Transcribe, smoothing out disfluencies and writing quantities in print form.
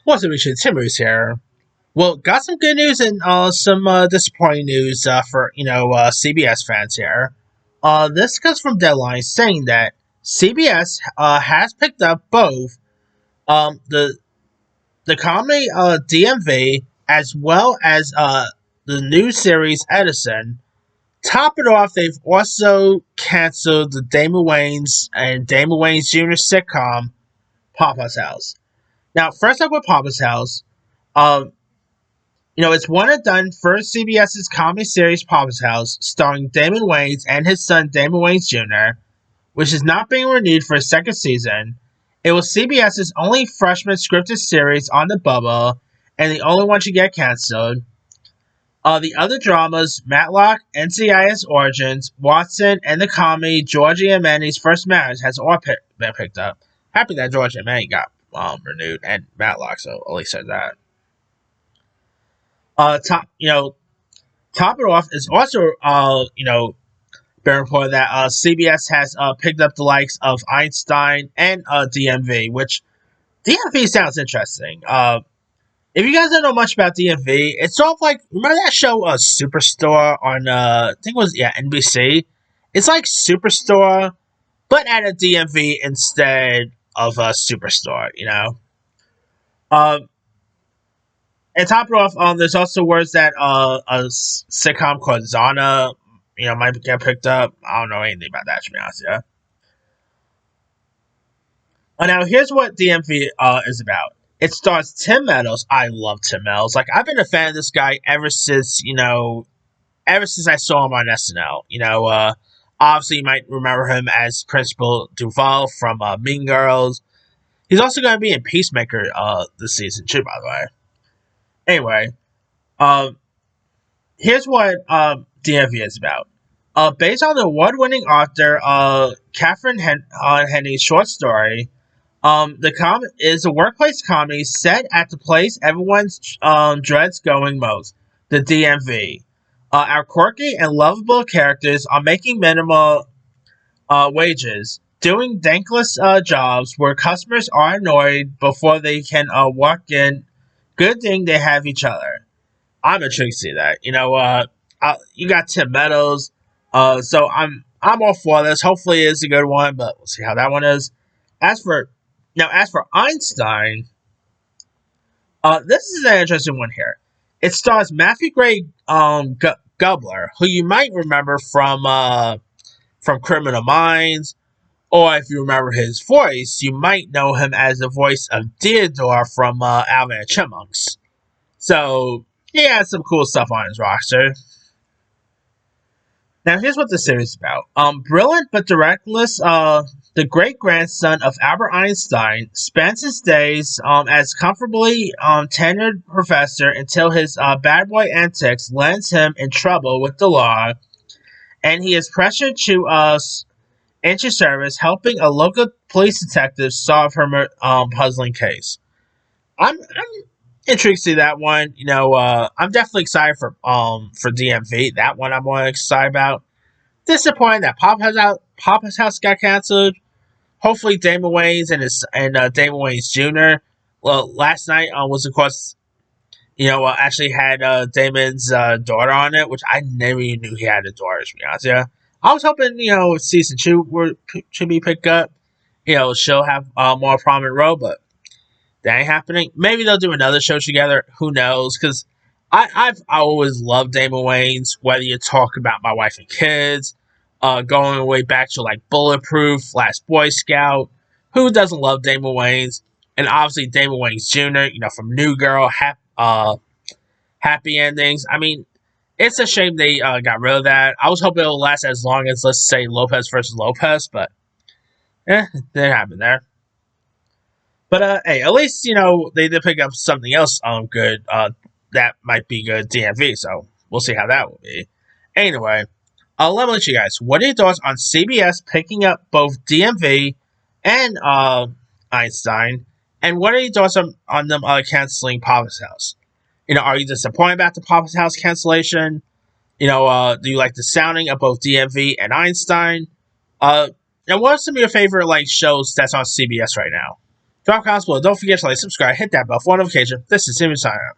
What's up, Timmers here. Well, got some good news and some disappointing news for CBS fans here. This comes from Deadline saying that CBS has picked up both the comedy DMV as well as the new series Edison. Top it off, they've also canceled the Damon Wayans and Damon Wayans Jr. sitcom Papa's House. Now, first up with Papa's House. Um, it's one and done for CBS's comedy series Poppa's House, starring Damon Wayans and his son Damon Wayans Jr., which is not being renewed for a second season. It was CBS's only freshman scripted series on the bubble, and the only one to get canceled. The other dramas, Matlock, NCIS Origins, Watson, and the comedy Georgie and Manny's First Marriage has all been picked up. Happy that Georgie and Manny got renewed, and Matlock, so at least said that. Top it off is also been reported that CBS has picked up the likes of Einstein and DMV, which DMV sounds interesting. If you guys don't know much about DMV, it's sort of like, remember that show Superstore on I think it was NBC. It's like Superstore, but at a DMV instead of a Superstore. Um, And top it off, there's also words that sitcom called Zana, might get picked up. I don't know anything about that, to be honest. Yeah. Now here's what DMV is about. It stars Tim Meadows. I love Tim Meadows. Like, I've been a fan of this guy ever since I saw him on SNL. Obviously you might remember him as Principal Duval from Mean Girls. He's also going to be in Peacemaker this season too, by the way. Anyway, um, here's what DMV is about. Based on the award-winning author Catherine Henne's short story, the comic is a workplace comedy set at the place everyone dreads going most, the DMV. Our quirky and lovable characters are making minimal wages, doing thankless jobs where customers are annoyed before they can walk in. Good thing they have each other. I'm intrigued to see that. You got Tim Meadows, so I'm all for this. Hopefully, it's a good one, but we'll see how that one is. As for Einstein, this is an interesting one here. It stars Matthew Gray Gubler, who you might remember from Criminal Minds, or if you remember his voice, you might know him as the voice of Theodore from Alvin and Chipmunks. So he has some cool stuff on his roster. Now here's what the series is about. Brilliant but directless, the great grandson of Albert Einstein spends his days as comfortably tenured professor until his bad boy antics lands him in trouble with the law, and he is pressured to enter service, helping a local police detective solve her puzzling case. I'm intrigued to see that one. I'm definitely excited for DMV. That one I'm more excited about. Disappointed that Papa's House got canceled. Hopefully Damon Wayans and Damon Wayans Jr. Well, last night was of course actually had Damon's daughter on it, which I never even knew he had a daughter. To be honest, yeah. I was hoping season two should be picked up. She'll have a more prominent role, but that ain't happening. Maybe they'll do another show together. Who knows? Because I've always loved Damon Wayans. Whether you talk about My Wife and Kids, going way back to like Bulletproof, Last Boy Scout. Who doesn't love Damon Wayans? And obviously Damon Wayans Jr. From New Girl, Happy Endings. I mean, it's a shame they got rid of that. I was hoping it would last as long as, let's say, Lopez versus Lopez, but it didn't happen there. But hey, at least they did pick up something else good that might be good DMV. So we'll see how that will be. Anyway, let me let you guys. What are your thoughts on CBS picking up both DMV and Einstein? And what are your thoughts on them canceling Papa's House? Are you disappointed about the Papa's House cancellation? Do you like the sounding of both DMV and Einstein? And what are some of your favorite shows that's on CBS right now? Drop comments below. Don't forget to like, subscribe, hit that bell for notification. This is Timmy signing out.